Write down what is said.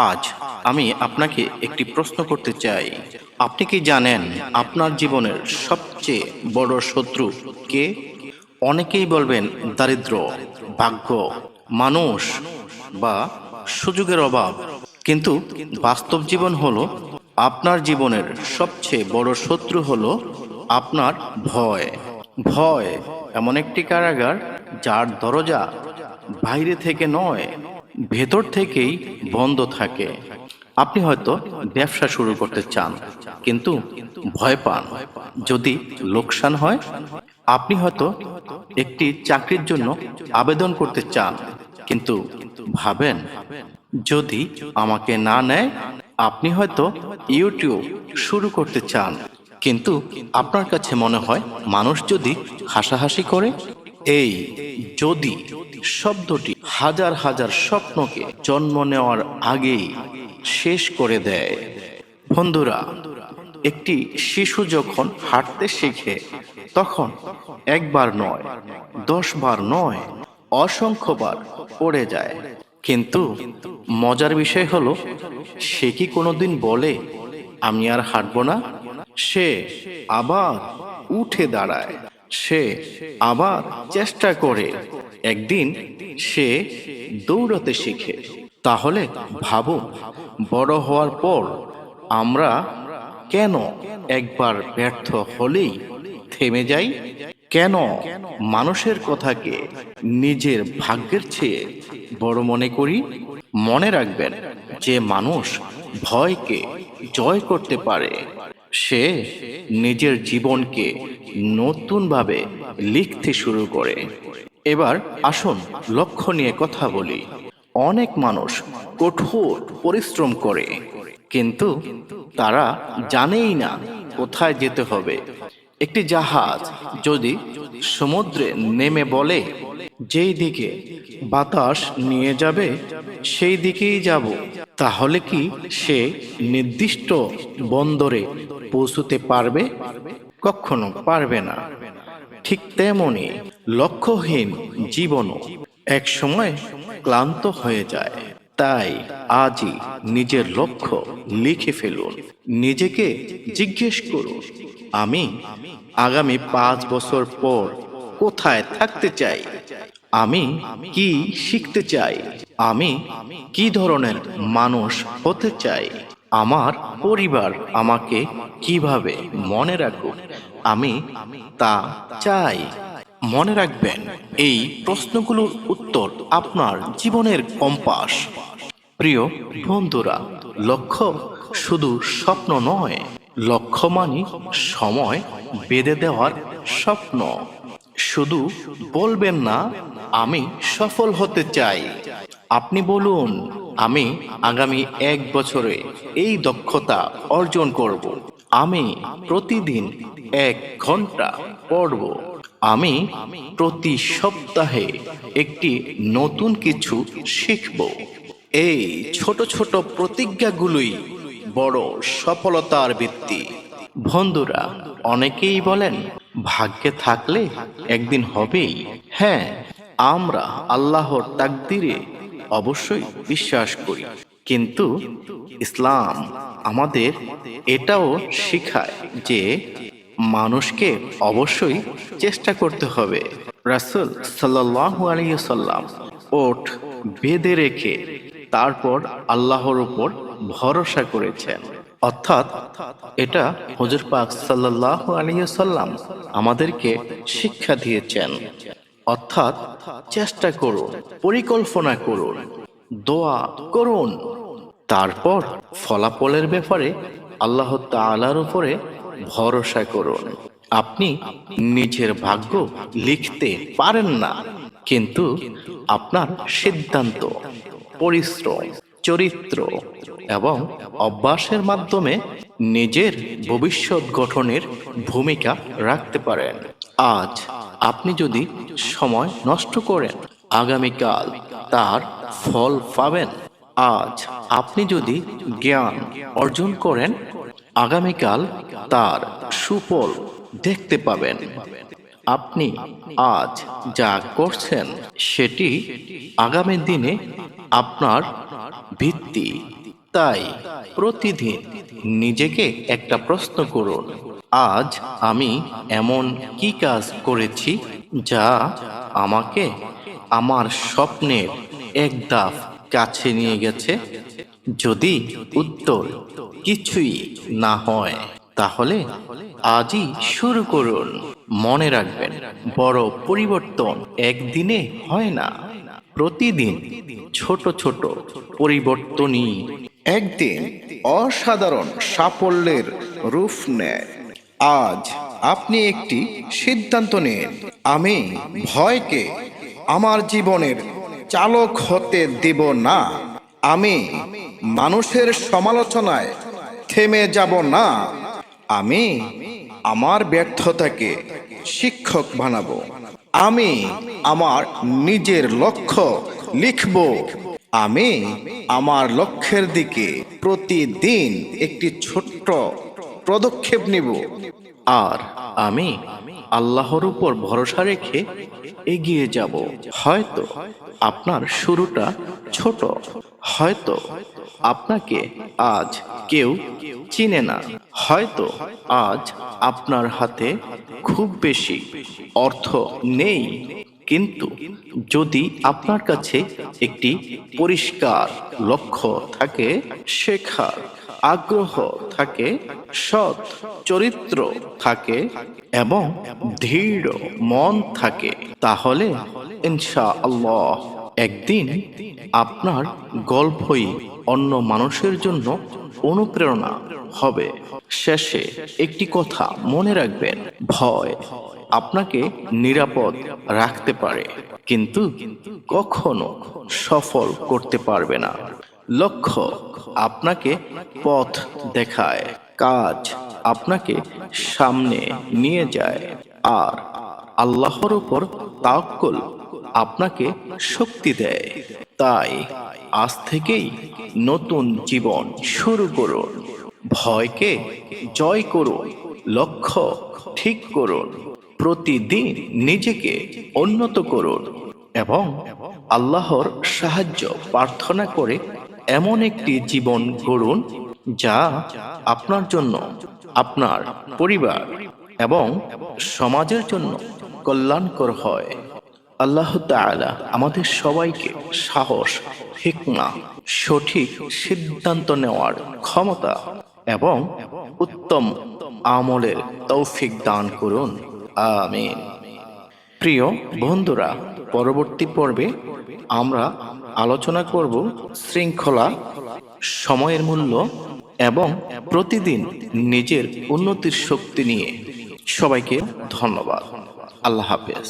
আজ আমি আপনাকে একটি প্রশ্ন করতে চাই। আপনি কি জানেন আপনার জীবনের সবচেয়ে বড় শত্রু কে? অনেকেই বলবেন দারিদ্র্য, ভাগ্য, মানুষ বা সুযোগের অভাব। কিন্তু বাস্তব জীবন হলো, আপনার জীবনের সবচেয়ে বড় শত্রু হলো আপনার ভয়। ভয় এমন একটি কারাগার যার দরজা বাইরে থেকে নয়, ভেতর থেকেই বন্ধ থাকে। আপনি হয়তো ব্যবসা শুরু করতে চান, কিন্তু ভয় পান যদি লোকসান হয়। আপনি হয়তো একটি চাকরির জন্য আবেদন করতে চান, কিন্তু ভাবেন যদি আমাকে না নেয়। আপনি হয়তো ইউটিউব শুরু করতে চান, কিন্তু আপনার কাছে মনে হয় মানুষ যদি হাসাহাসি করে। এই যদি শব্দটি হাজার হাজার স্বপ্নকে জন্ম নেওয়ার আগেই শেষ করে দেয়। বন্ধুরা, একটি শিশু যখন হাঁটতে শেখে, তখন একবার নয়, 10 বার নয়, অসংখ্যবার পড়ে যায়। কিন্তু মজার বিষয় হলো, সে কি কোনোদিন বলে আমি আর হাঁটবো না? সে আবার উঠে দাঁড়ায়, সে আবার চেষ্টা করে। একদিন সে দৌড়াতে শিখে। তাহলে ভাবুন, বড় হওয়ার পর আমরা কেন একবার ব্যর্থ হলেই থেমে যাই? কেন মানুষের কথাকে নিজের ভাগ্যের চেয়ে বড় মনে করি? মনে রাখবেন, যে মানুষ ভয়কে জয় করতে পারে, সে নিজের জীবনকে নতুনভাবে লিখতে শুরু করে। এবার আসুন লক্ষ্য নিয়ে কথা বলি। অনেক মানুষ কঠোর পরিশ্রম করে, কিন্তু তারা জানেই না কোথায় যেতে হবে। একটি জাহাজ যদি সমুদ্রে নেমে বলে, যেই দিকে বাতাস নিয়ে যাবে সেই দিকেই যাব, তাহলে কি সে নির্দিষ্ট বন্দরে পৌঁছতে পারবে? কখনো পারবে না। ঠিক তেমনি লক্ষ্যহীন জীবনও এক সময় ক্লান্ত হয়ে যায়। তাই আজই নিজের লক্ষ্য লিখে ফেলুন। নিজেকে জিজ্ঞেস করুন, আমি আগামী 5 বছর পর কোথায় থাকতে চাই? আমি কি শিখতে চাই? আমি কি ধরনের মানুষ হতে চাই? আমার পরিবার আমাকে কিভাবে মনে রাখুক, আমি তা চাই। মনে রাখবেন, এই প্রশ্নগুলোর উত্তর আপনার জীবনের কম্পাস। প্রিয় বন্ধুরা, লক্ষ্য শুধু স্বপ্ন নয়, লক্ষ্য মানে সময় বেঁধে দেওয়ার স্বপ্ন। শুধু বলবেন না আমি সফল হতে চাই, আপনি বলুন আমি আগামী 1 বছরে এই দক্ষতা অর্জন করব। আমি প্রতিদিন 1 ঘন্টা পড়ব। আমি প্রতি সপ্তাহে একটি নতুন কিছু শিখব। এই ছোট ছোট প্রতিজ্ঞাগুলোই বড় সফলতার ভিত্তি। বন্ধুরা, অনেকেই বলেন ভাগ্যে থাকলে একদিন হবেই। হ্যাঁ, আমরা আল্লাহর তাকদিরে অবশ্যই বিশ্বাস করি, কিন্তু ইসলাম আমাদের এটাও শেখায় যে মানুষকে অবশ্যই চেষ্টা করতে হবে। রাসূল সাল্লাল্লাহু আলাইহি সাল্লাম ওঠ বেঁধে রেখে তারপর আল্লাহর উপর ভরসা করেছেন। অর্থাৎ এটা হুজুর পাক সাল্লাল্লাহু আলাইহি সাল্লাম আমাদেরকে শিক্ষা দিয়েছেন। অর্থাৎ চেষ্টা করুন, পরিকল্পনা করুন, দোয়া করুন, তারপর ফলাফলের ব্যাপারে আল্লাহ তাআলার উপরে ভরসা করুন। আপনি নিজের ভাগ্য লিখতে পারেন না, কিন্তু আপনার সিদ্ধান্ত, পরিশ্রম, চরিত্র এবং অভ্যাসের মাধ্যমে নিজের ভবিষ্যৎ গঠনের ভূমিকা রাখতে পারেন। আজ আপনি যদি সময় নষ্ট করেন, আগামীকাল তার ফল পাবেন। আজ আপনি যদি জ্ঞান অর্জন করেন, আগামীকাল তার সুফল দেখতে পাবেন। আপনি আজ যা করছেন সেটি আগামী দিনে আপনার ভিত্তি তাই প্রতিদিন নিজেকে একটা প্রশ্ন করুন, আজ আমি এমন কি কাজ করেছি যা আমাকে আমার স্বপ্নের এক ধাপ কাছে নিয়ে গেছে? যদি উত্তর কিছুই না হয়, তাহলে আজই শুরু করুন। মনে রাখবেন, বড় পরিবর্তন একদিনে হয় না, প্রতিদিন ছোট ছোট পরিবর্তনই একদিন অসাধারণ সাফল্যের রূপ নেয়। আজ আপনি একটি সিদ্ধান্ত নিন, আমি ভয়কে আমার জীবনের চালক হতে দেব না। আমি মানুষের সমালোচনায় থেমে যাব না। আমি আমার ব্যর্থতাকে শিক্ষক বানাবো। আমি আমার নিজের লক্ষ্য লিখব। আমি আমার লক্ষ্যের দিকে প্রতিদিন একটি ছোট্ট পদক্ষেপ নিব। আর আমি আল্লাহর উপর ভরসা রেখে এগিয়ে যাব। হয়তো আপনার শুরুটা ছোট, হয়তো আপনাকে আজ কেউ চিনে না, হয়তো আজ আপনার হাতে খুব বেশি অর্থ নেই, কিন্তু যদি আপনার কাছে একটি পরিষ্কার লক্ষ্য থাকে, শেখার আগ্রহ থাকে, সৎ চরিত্র থাকে এবং দৃঢ় মন থাকে, তাহলে ইনশাআল্লাহ একদিন আপনার গল্পই অন্য মানুষের জন্য অনুপ্রেরণা হবে। শেষে একটি কথা মনে রাখবেন, ভয় আপনাকে নিরাপদ রাখতে পারে, কিন্তু কখনো সফল করতে পারবে না। লক্ষ্য আপনাকে পথ দেখায়, কাজ আপনাকে সামনে নিয়ে যায়, আর আল্লাহর উপর তাওয়াক্কুল আপনাকে শক্তি দেয়। তাই আজ থেকেই নতুন জীবন শুরু করুন। ভয়কে জয় করুন, লক্ষ্য ঠিক করুন, প্রতিদিন নিজেকে উন্নত করুন এবং আল্লাহর সাহায্য প্রার্থনা করে এমন একটি জীবন গড়ুন যা আপনার জন্য, আপনার পরিবার এবং সমাজের জন্য কল্যাণকর হয়। আল্লাহ তাআলা আমাদের সবাইকে সাহস, হিকমা, সঠিক সিদ্ধান্ত নেওয়ার ক্ষমতা এবং উত্তম আমলের তৌফিক দান করুন। আমিন। প্রিয় বন্ধুরা, পরবর্তী পর্বে আমরা আলোচনা করব শৃঙ্খলা, সময়ের মূল্য এবং প্রতিদিন নিজের উন্নতির শক্তি নিয়ে। সবাইকে ধন্যবাদ। আল্লাহ হাফেজ।